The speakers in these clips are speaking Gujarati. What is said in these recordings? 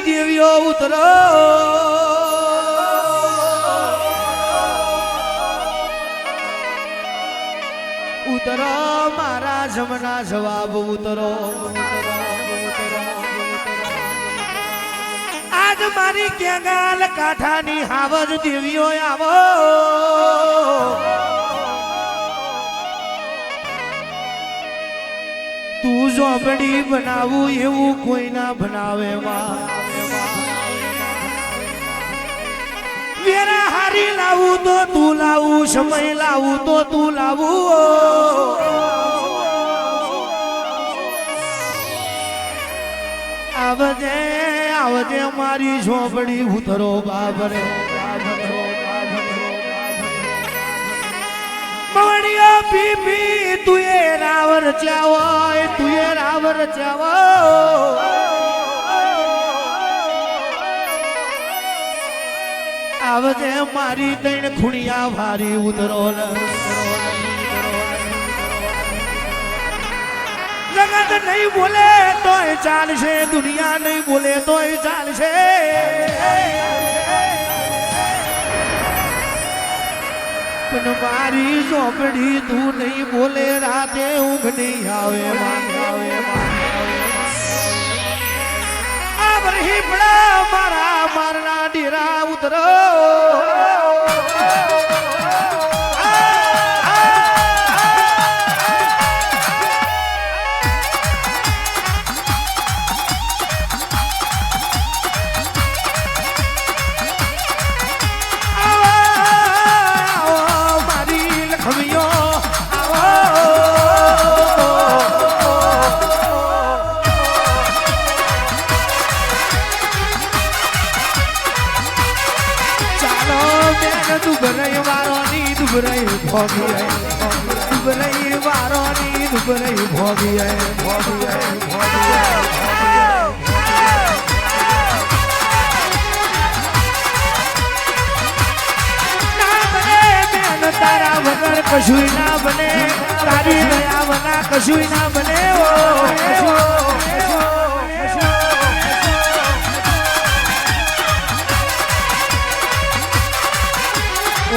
દેવીઓ ઉતરો ઉતરો મારા જમના જવાબ ઉતરો આજ મારી કેગાલ કાંઠાની હાવજ દેવીઓ આવો તું ઝોપડી બનાવું એવું કોઈ ના બનાવે વેરા હારી લાવું તો તું લાવું સમય લાવું તો તું લાવું આવજે આવજે મારી ઝોપડી ઉતરો બાબરે મવડિયો પીપી તુએ રાવર ચાવો તુએ રાવર ચાવો આવજે મારી તૈણ ખુણિયા ભારી ઉતરો જગત નહીં બોલે તોય ચાલશે દુનિયા નહીં બોલે તોય ચાલશે પણ મારી ઝોપડી તું નહીં બોલે રાતે ઊંઘ નહીં આવે આ વરહી પડા મારા મારના ડેરા ઉતરો દુબરઈ વારોની દુબરઈ ભોગી દુબરઈ વારોની દુબરઈ ભોગી ના બને બેન તારા વગર કશું ના બને તારી દયા વગર કશું ના બને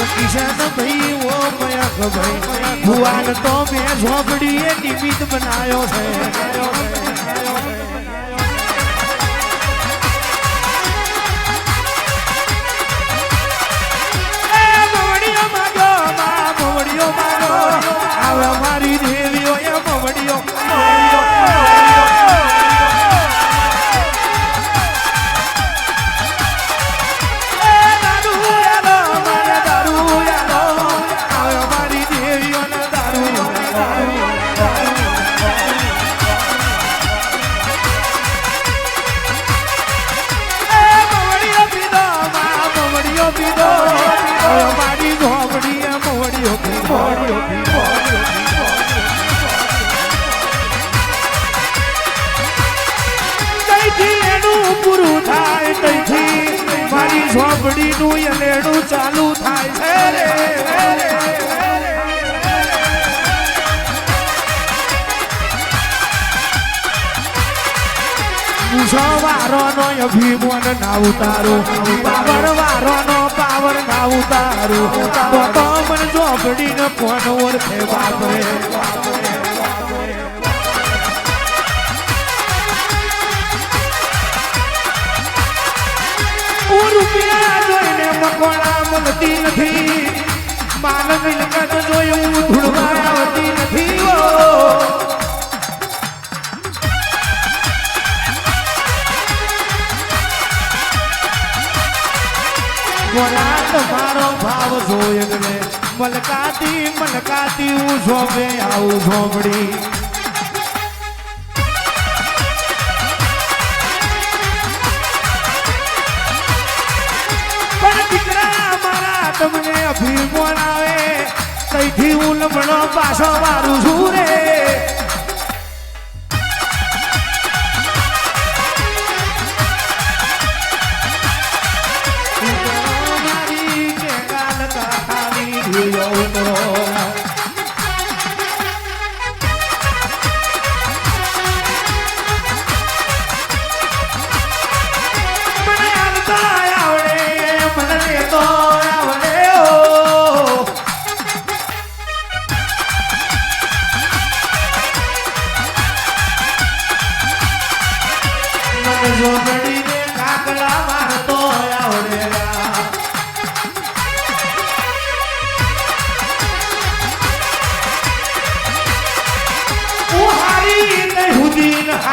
કિશન ભાઈ ઓ મયક ભાઈ ભુવાન તો મેં ઝોપડી એ નિમિત્ત બનાયો છે મવડિયો માગો આવે મારી દેવીઓ એ મવડિયો મારી ઝોપડી મોવડિયો કઈથી એનું પૂરું થાય કઈથી મારી ઝોપડી નું એલેડું ચાલુ થાય છે રે વારો નો અભિમાન ના ઉતારું પાવર વારો નો પાવર ના ઉતારું તો મન ઝોપડી ને કોણ ઓળખે બાપરે રૂપિયા જોઈને મકોડા મળતી નથી માલ મિલકત જોયું ધૂળવા આવતી નથી મારો ભાવ જોઈ મલકાતી હું ઝોપે આવું ઝોપડી પણ દીકરા મારા તમને અભિમાન આવે કઈથી હું લમણો પાછો મારું છું રે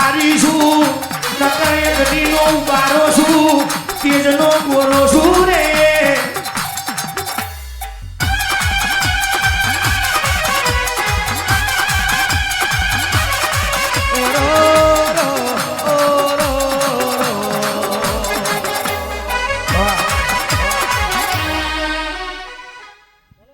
હારી છું નકર એક દીનો ઉબારો છું તેજનો ગોરો છું રે